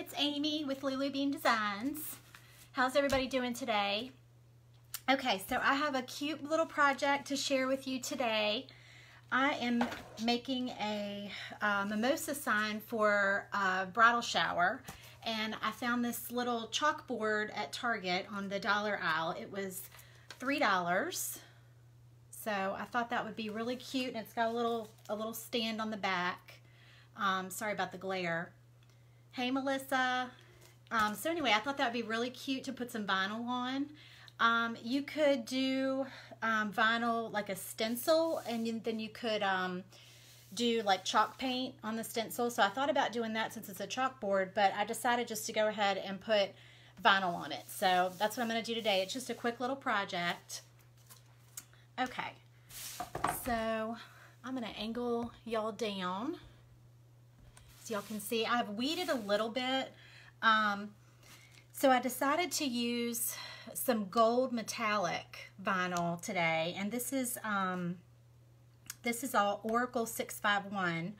it's Amy with Lulu Bean Designs. How's everybody doing today? Okay, so I have a cute little project to share with you today. I am making a mimosa sign for a bridal shower, and I found this little chalkboard at Target on the dollar aisle. It was $3. So I thought that would be really cute, and it's got a little stand on the back. Sorry about the glare. Hey Melissa. So anyway, I thought that would be really cute to put some vinyl on. You could do vinyl like a stencil, and then you could do like chalk paint on the stencil. So I thought about doing that since it's a chalkboard, but I decided just to go ahead and put vinyl on it. So that's what I'm going to do today. It's just a quick little project. Okay, so I'm going to angle y'all down so y'all can see. I've weeded a little bit. So I decided to use some gold metallic vinyl today, and this is all Oracle 651.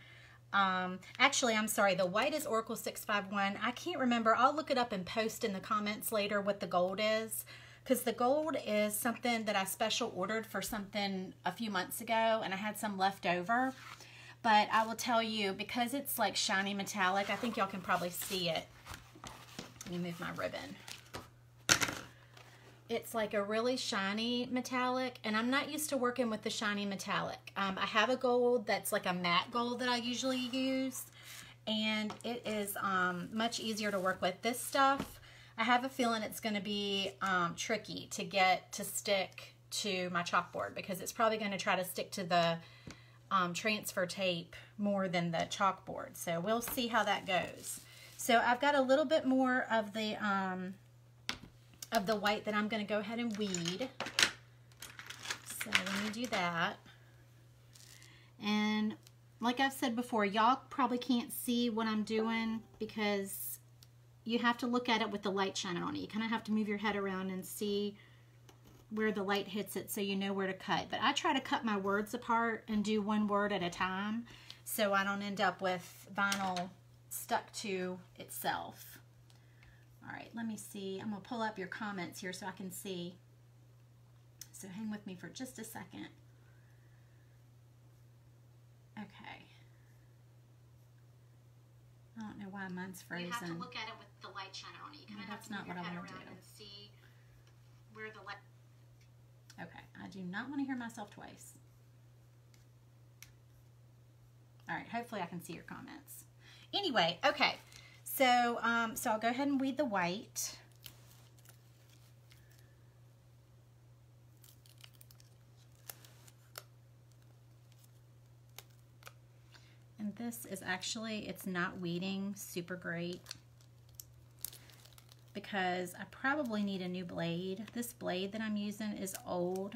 Actually, I'm sorry, the white is Oracle 651. I can't remember. I'll look it up and post in the comments later what the gold is, because the gold is something that I special ordered for something a few months ago, and I had some left over. But I will tell you, because it's like shiny metallic, I think y'all can probably see it. Let me move my ribbon. It's like a really shiny metallic, and I'm not used to working with the shiny metallic. I have a gold that's like a matte gold that I usually use, and it is much easier to work with. This stuff, I have a feeling it's going to be tricky to get to stick to my chalkboard, because it's probably going to try to stick to the transfer tape more than the chalkboard. So we'll see how that goes. So I've got a little bit more of the white that I'm going to go ahead and weed. So let me do that. And like I've said before, y'all probably can't see what I'm doing because you have to look at it with the light shining on it. You kind of have to move your head around and see where the light hits it so you know where to cut. But I try to cut my words apart and do one word at a time so I don't end up with vinyl stuck to itself. All right, let me see. I'm going to pull up your comments here so I can see. So hang with me for just a second. Okay. I don't know why mine's frozen. You have to look at it with the light shining on it. You kind of have to move your head around and see where the light... Okay, I do not want to hear myself twice. All right, hopefully I can see your comments. Anyway, okay, so so I'll go ahead and weed the white. And this is actually, it's not weeding super great because I probably need a new blade. This blade that I'm using is old.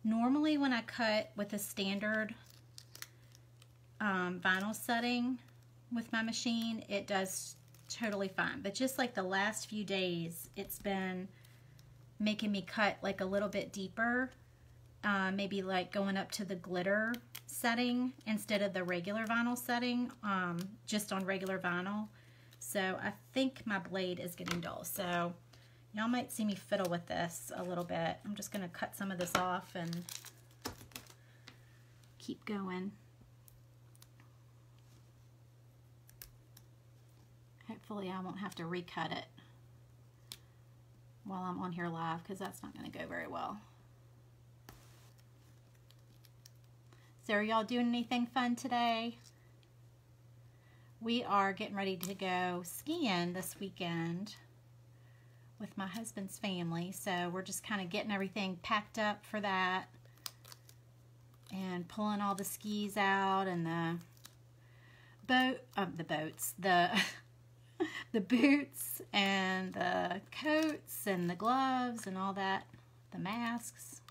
Normally when I cut with a standard vinyl setting with my machine, it does totally fine. But just like the last few days, it's been making me cut like a little bit deeper, maybe like going up to the glitter setting instead of the regular vinyl setting, just on regular vinyl. So I think my blade is getting dull. So y'all might see me fiddle with this a little bit. I'm just gonna cut some of this off and keep going. Hopefully I won't have to recut it while I'm on here live, because that's not going to go very well. So are y'all doing anything fun today? We are getting ready to go skiing this weekend with my husband's family, so we're just kind of getting everything packed up for that and pulling all the skis out and the boots the boots and the coats and the gloves and all that, the masks.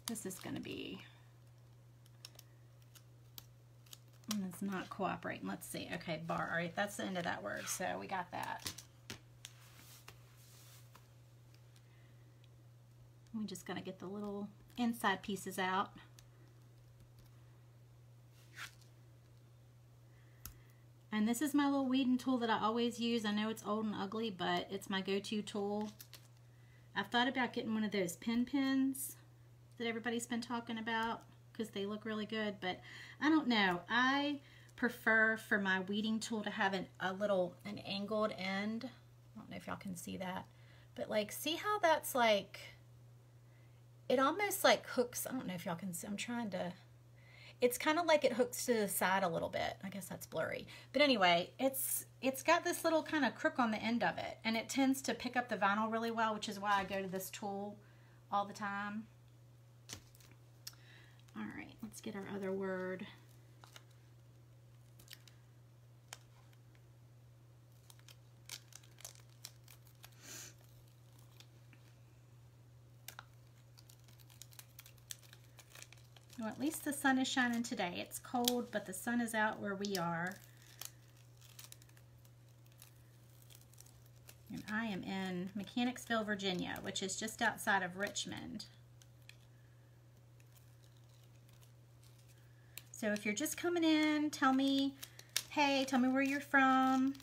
This is going to be, it's not cooperating. Let's see. Okay, bar. All right, that's the end of that word, so we got that. We're just going to get the little inside pieces out. And this is my little weeding tool that I always use. I know it's old and ugly, but it's my go-to tool. I've thought about getting one of those pen pens that everybody's been talking about because they look really good, but I don't know. I prefer for my weeding tool to have an angled end. I don't know if y'all can see that, but like, see how that's like, it almost like hooks. I don't know if y'all can see. I'm trying to, it's kind of like it hooks to the side a little bit. I guess that's blurry. But anyway, it's got this little kind of crook on the end of it, and it tends to pick up the vinyl really well, which is why I go to this tool all the time. All right, let's get our other word. Well, at least the sun is shining today. It's cold, but the sun is out where we are. And I am in Mechanicsville, Virginia, which is just outside of Richmond. So if you're just coming in, tell me where you're from.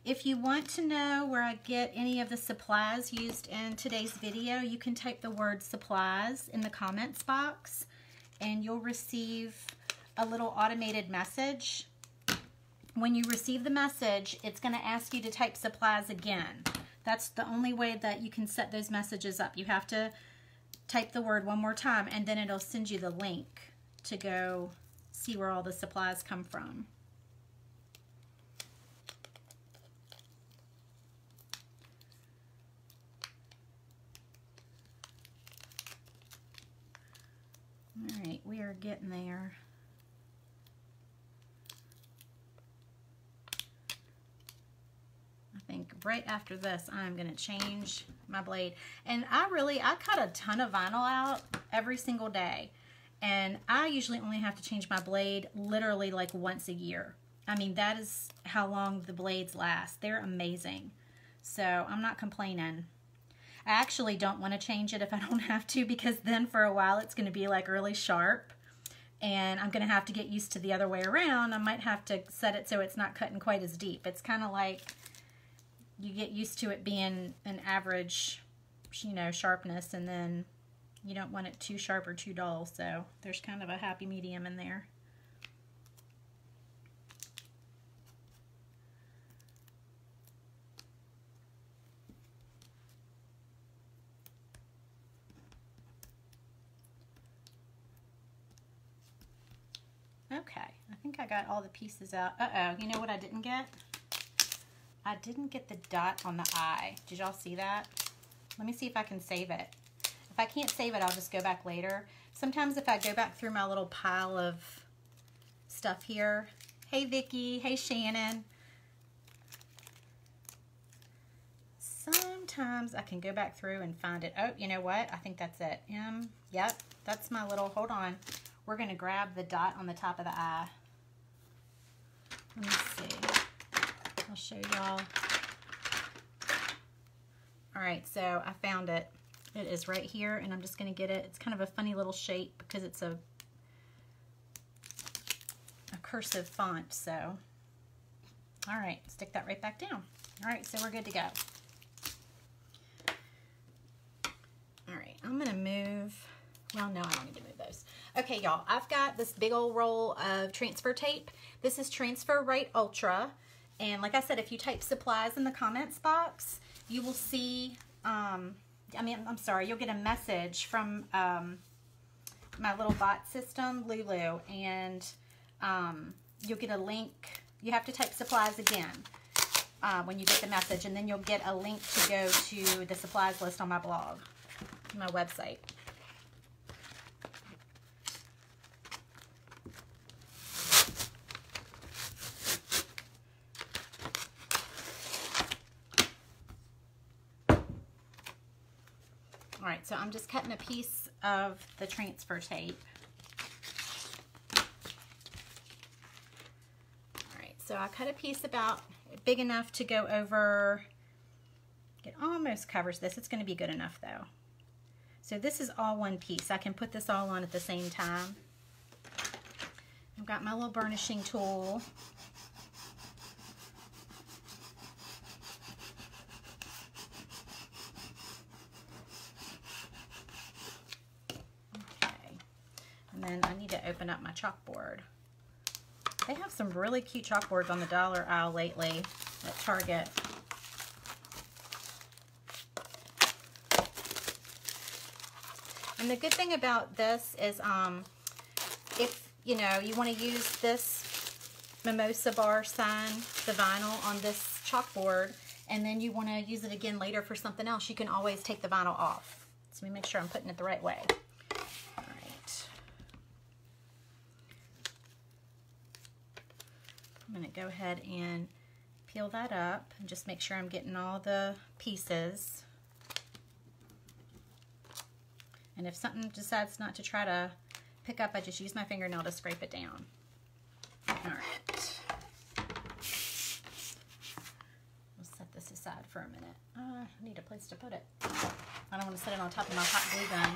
If you want to know where I get any of the supplies used in today's video, you can type the word supplies in the comments box, and you'll receive a little automated message. When you receive the message, it's going to ask you to type supplies again. That's the only way that you can set those messages up. You have to type the word one more time, and then it'll send you the link to go see where all the supplies come from. All right, we are getting there. I think right after this, I'm going to change my blade. And I cut a ton of vinyl out every single day. And I usually only have to change my blade literally like once a year. I mean, that is how long the blades last. They're amazing. So I'm not complaining. I actually don't want to change it if I don't have to, because then for a while it's going to be like really sharp. And I'm going to have to get used to the other way around. I might have to set it so it's not cutting quite as deep. It's kind of like you get used to it being an average, sharpness, and then you don't want it too sharp or too dull. So there's kind of a happy medium in there. Okay, I think I got all the pieces out. Uh-oh, you know what I didn't get? I didn't get the dot on the eye. Did y'all see that? Let me see if I can save it. If I can't save it, I'll just go back later. Sometimes if I go back through my little pile of stuff here. Hey, Vicki. Hey, Shannon. Sometimes I can go back through and find it. Oh, you know what? I think that's it. Yep, that's my little, hold on. We're going to grab the dot on the top of the eye. Let me see. I'll show y'all. All right, so I found it. It is right here, and I'm just going to get it. It's kind of a funny little shape because it's a cursive font. So, all right, stick that right back down. All right, so we're good to go. All right, I'm going to move. Well, no, I don't need to move those. Okay, y'all, I've got this big old roll of transfer tape. This is Transfer Right Ultra. And like I said, if you type supplies in the comments box, you will see, I'm sorry, you'll get a message from my little bot system, Lulu, and you'll get a link. You have to type supplies again when you get the message, and then you'll get a link to go to the supplies list on my blog, my website. All right, so I'm just cutting a piece of the transfer tape. All right, so I cut a piece about big enough to go over. It almost covers this. It's going to be good enough though. So this is all one piece. I can put this all on at the same time. I've got my little burnishing tool. And then I need to open up my chalkboard. They have some really cute chalkboards on the dollar aisle lately at Target. And the good thing about this is if you know you want to use this Mimosa bar sign, the vinyl on this chalkboard, and then you want to use it again later for something else, you can always take the vinyl off. So let me make sure I'm putting it the right way. All right. I'm going to go ahead and peel that up and just make sure I'm getting all the pieces. And if something decides not to try to pick up, I just use my fingernail to scrape it down. All right. We'll set this aside for a minute. I need a place to put it. I don't want to set it on top of my hot glue gun.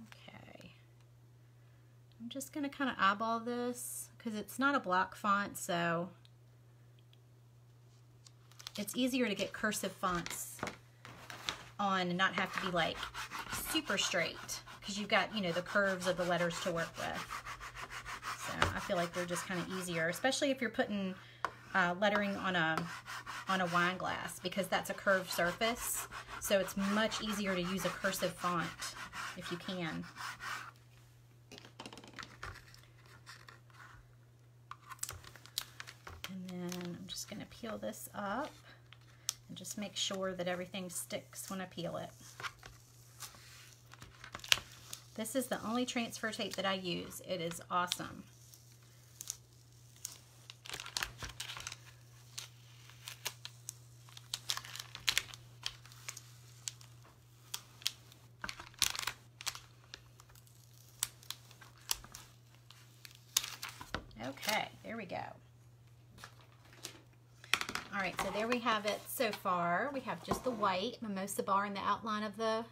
Okay. I'm just going to kind of eyeball this because it's not a block font, so it's easier to get cursive fonts on and not have to be like super straight because you've got, you know, the curves of the letters to work with. So I feel like they're just kind of easier, especially if you're putting lettering on a wine glass, because that's a curved surface. So it's much easier to use a cursive font if you can. And then I'm just going to peel this up and just make sure that everything sticks when I peel it. This is the only transfer tape that I use. It is awesome. Okay, there we go. All right, so there we have it so far. We have just the white Mimosa bar and the outline of the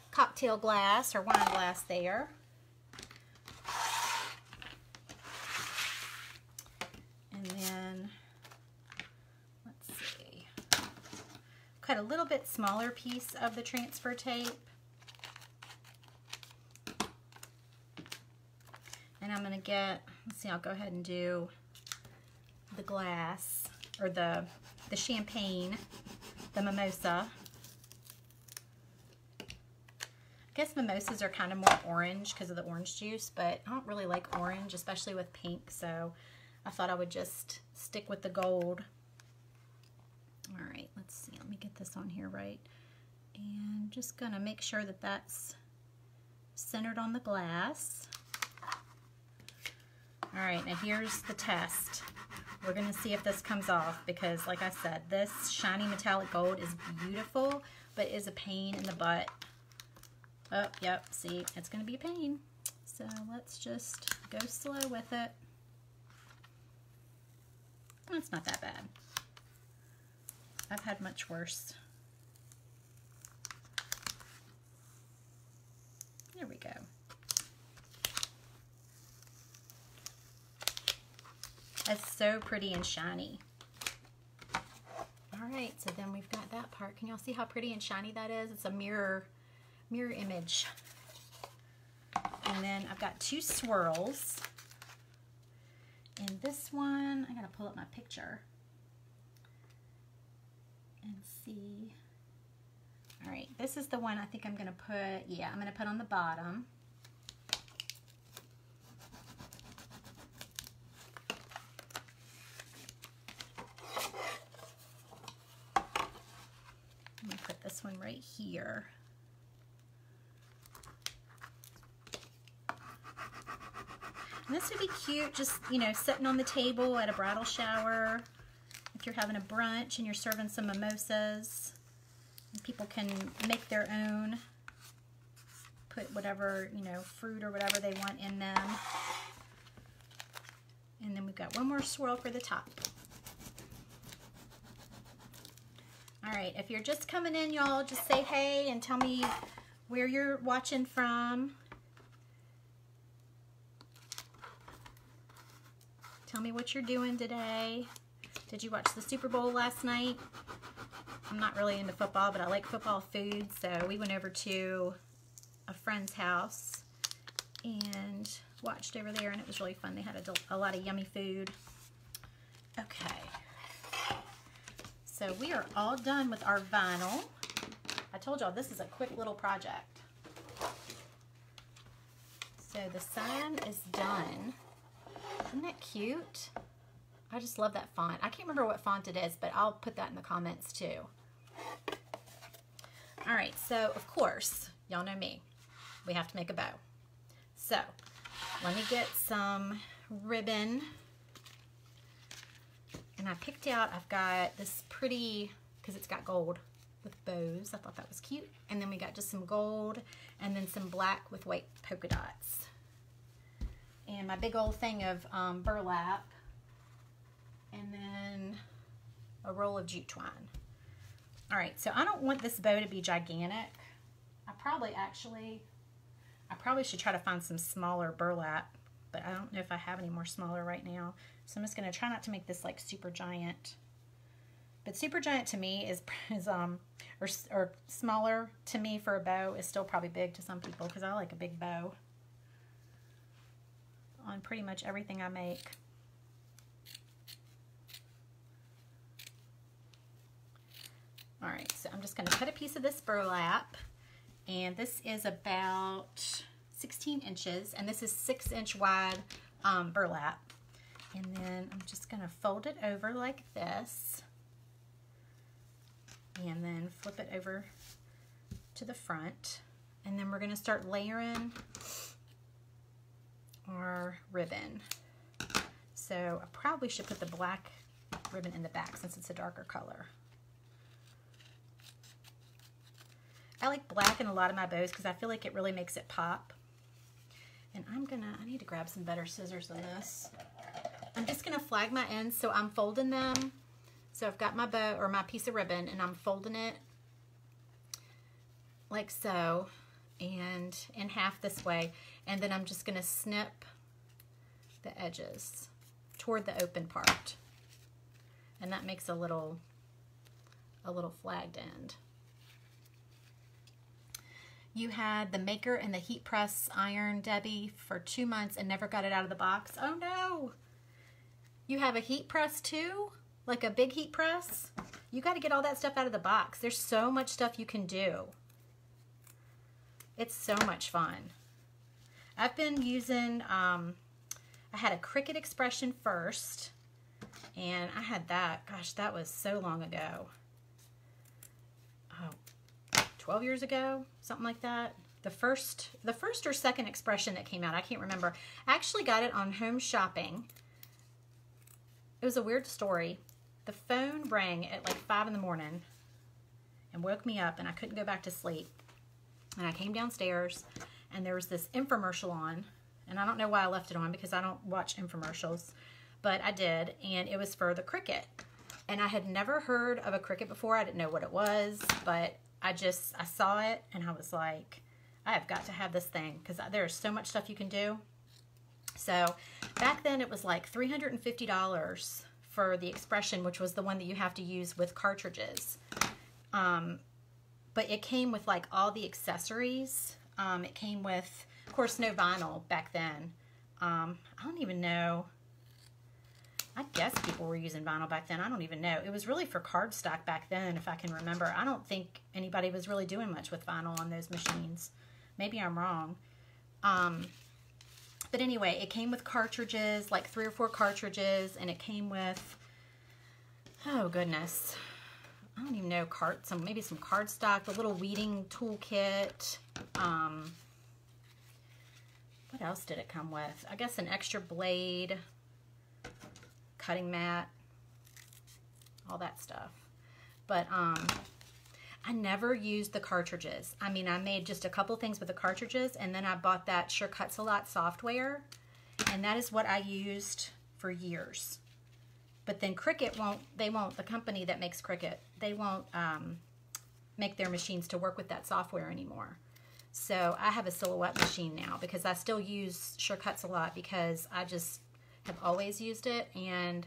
cocktail glass or wine glass there. And then, let's see, cut a little bit smaller piece of the transfer tape. And I'm gonna get, let's see, I'll go ahead and do the glass, or the champagne, the mimosa. I guess mimosas are kind of more orange because of the orange juice, but I don't really like orange, especially with pink, so I thought I would just stick with the gold. All right, let's see, let me get this on here right. And just gonna make sure that that's centered on the glass. All right, now here's the test. We're going to see if this comes off because, like I said, this shiny metallic gold is beautiful, but is a pain in the butt. Oh, yep, see, it's going to be a pain. So let's just go slow with it. It's not that bad. I've had much worse. There we go. It's so pretty and shiny. All right, so then we've got that part. Can y'all see how pretty and shiny that is? It's a mirror image. And then I've got two swirls. And this one, I gotta pull up my picture and see. All right, this is the one I think I'm gonna put, yeah, I'm gonna put on the bottom. I'm gonna put this one right here. And this would be cute, just, you know, sitting on the table at a bridal shower. If you're having a brunch and you're serving some mimosas, and people can make their own, put whatever, you know, fruit or whatever they want in them. And then we've got one more swirl for the top. All right, if you're just coming in, y'all, just say hey and tell me where you're watching from. Tell me what you're doing today. Did you watch the Super Bowl last night? I'm not really into football, but I like football food, so we went over to a friend's house and watched over there, and it was really fun. They had a lot of yummy food. Okay, so we are all done with our vinyl. I told y'all this is a quick little project. So the sign is done. Isn't that cute? I just love that font. I can't remember what font it is, but I'll put that in the comments too. All right, so of course, y'all know me. We have to make a bow. So let me get some ribbon. And I picked out, I've got this pretty, because it's got gold with bows. I thought that was cute. And then we got just some gold and then some black with white polka dots. And my big old thing of burlap. And then a roll of jute twine. All right, so I don't want this bow to be gigantic. I probably should try to find some smaller burlap, but I don't know if I have any more smaller right now. So I'm just gonna try not to make this like super giant. But super giant to me or smaller to me for a bow is still probably big to some people, because I like a big bow on pretty much everything I make. All right, so I'm just going to cut a piece of this burlap, and this is about 16 inches, and this is 6-inch wide burlap. And then I'm just going to fold it over like this, and then flip it over to the front, and then we're going to start layering our ribbon. So I probably should put the black ribbon in the back since it's a darker color. I like black in a lot of my bows because I feel like it really makes it pop. And I need to grab some better scissors than this. I'm just gonna flag my ends, so I'm folding them. So I've got my bow, or my piece of ribbon, and I'm folding it like so, and in half this way. And then I'm just gonna snip the edges toward the open part. And that makes a little flagged end. You had the maker and the heat press iron, Debbie, for 2 months and never got it out of the box. Oh no! You have a heat press too? Like a big heat press? You got to get all that stuff out of the box. There's so much stuff you can do. It's so much fun. I've been using, I had a Cricut Expression first, and I had that, gosh, that was so long ago. 12 years ago, something like that. The first or second Expression that came out, I can't remember. I actually got it on Home Shopping. It was a weird story. The phone rang at like 5 in the morning and woke me up, and I couldn't go back to sleep. And I came downstairs, and there was this infomercial on, and I don't know why I left it on because I don't watch infomercials, but I did, and it was for the Cricut. And I had never heard of a Cricut before. I didn't know what it was, but I saw it, and I was like, I have got to have this thing because there's so much stuff you can do. So back then it was like $350 for the Expression, which was the one that you have to use with cartridges. But it came with like all the accessories. It came with, of course, no vinyl back then. I don't even know. I guess people were using vinyl back then. I don't even know. It was really for cardstock back then, if I can remember. I don't think anybody was really doing much with vinyl on those machines. Maybe I'm wrong. But anyway, it came with cartridges, like 3 or 4 cartridges, and it came with, oh goodness, I don't even know, maybe some cardstock, the little weeding toolkit. What else did it come with? I guess an extra blade, cutting mat, all that stuff. But I never used the cartridges. I mean, I made just a couple things with the cartridges, and then I bought that Sure Cuts a Lot software, and that is what I used for years. But then Cricut the company that makes Cricut, they won't make their machines to work with that software anymore. So I have a Silhouette machine now because I still use Sure Cuts a Lot because I just have always used it, and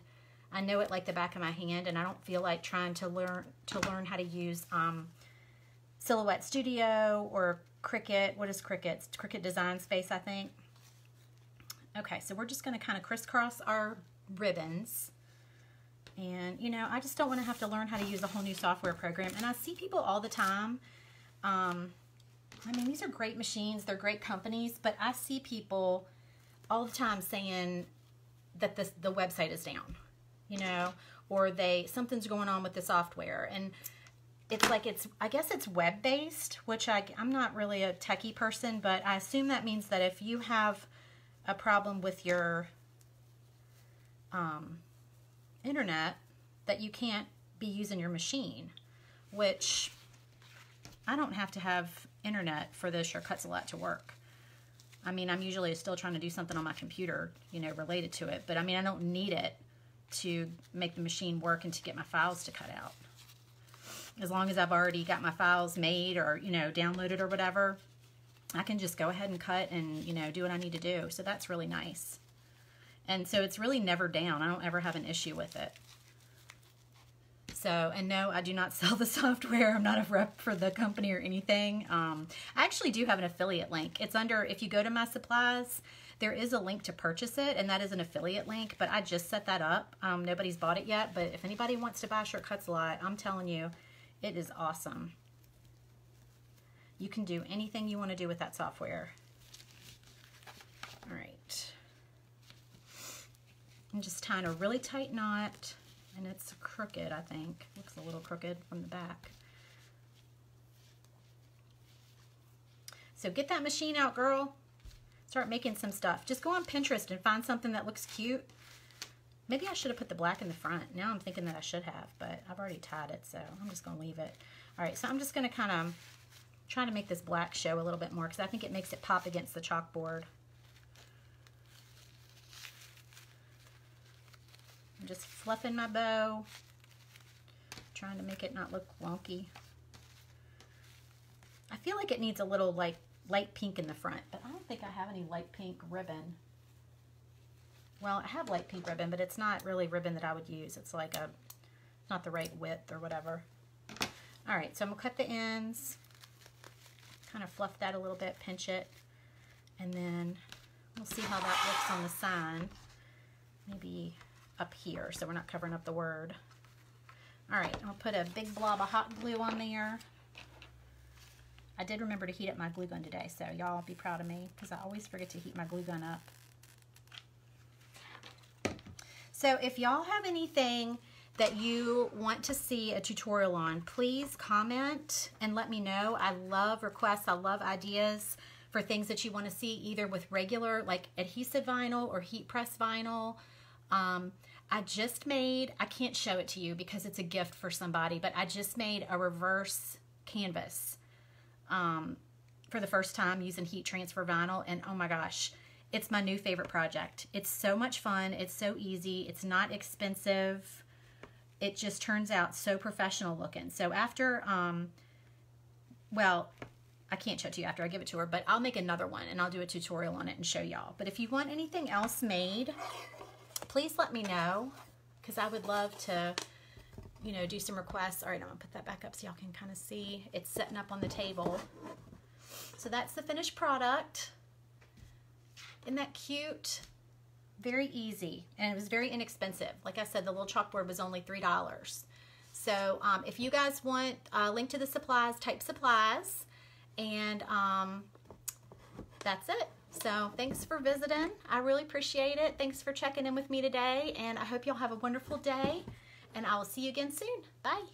I know it like the back of my hand, and I don't feel like trying to learn how to use Silhouette Studio or Cricut. What is Cricut? It's Cricut Design Space, I think. Okay, so we're just going to kind of crisscross our ribbons. And, you know, I just don't want to have to learn how to use a whole new software program. And I see people all the time. I mean, these are great machines. They're great companies. But I see people all the time saying that the website is down, you know, or something's going on with the software. And it's like I guess it's web-based, which I'm not really a techie person, but I assume that means that if you have a problem with your internet, that you can't be using your machine, which I don't have to have internet for the shortcuts a lot to work. I mean, I'm usually still trying to do something on my computer, you know, related to it, but I mean, I don't need it to make the machine work and to get my files to cut out. As long as I've already got my files made or, you know, downloaded or whatever, I can just go ahead and cut and, you know, do what I need to do. So that's really nice. And so it's really never down. I don't ever have an issue with it. So, and no, I do not sell the software. I'm not a rep for the company or anything. I actually do have an affiliate link. It's under, if you go to my supplies, there is a link to purchase it, and that is an affiliate link, but I just set that up. Nobody's bought it yet, but if anybody wants to buy Shortcuts a Lot, I'm telling you, it is awesome. You can do anything you want to do with that software. All right. I'm just tying a really tight knot, and it's crooked, I think. Looks a little crooked from the back. So get that machine out, girl. Start making some stuff. Just go on Pinterest and find something that looks cute. Maybe I should have put the black in the front. Now I'm thinking that I should have, but I've already tied it, so I'm just going to leave it. All right, so I'm just going to kind of try to make this black show a little bit more because I think it makes it pop against the chalkboard. I'm just fluffing my bow, trying to make it not look wonky. I feel like it needs a little like light pink in the front, but I don't think I have any light pink ribbon. Well, I have light pink ribbon, but it's not really ribbon that I would use. It's like not the right width or whatever. All right, so I'm gonna cut the ends, kind of fluff that a little bit, pinch it, and then we'll see how that looks on the sign. Maybe up here, so we're not covering up the word. All right, I'll put a big blob of hot glue on there. I did remember to heat up my glue gun today, so y'all be proud of me because I always forget to heat my glue gun up. So if y'all have anything that you want to see a tutorial on, please comment and let me know. I love requests. I love ideas for things that you want to see either with regular like adhesive vinyl or heat press vinyl. I just made, I can't show it to you because it's a gift for somebody, but I just made a reverse canvas for the first time using heat transfer vinyl, and oh my gosh, it's my new favorite project. It's so much fun. It's so easy. It's not expensive. It just turns out so professional looking. So after, well, I can't show it to you after I give it to her, but I'll make another one and I'll do a tutorial on it and show y'all. But if you want anything else made, please let me know because I would love to, you know, do some requests. All right, I'm gonna put that back up so y'all can kind of see it's setting up on the table. So that's the finished product. Isn't that cute? Very easy, and it was very inexpensive. Like I said, the little chalkboard was only $3. So if you guys want a link to the supplies, type supplies, and that's it. So thanks for visiting. I really appreciate it. Thanks for checking in with me today, and I hope y'all have a wonderful day, and I will see you again soon. Bye.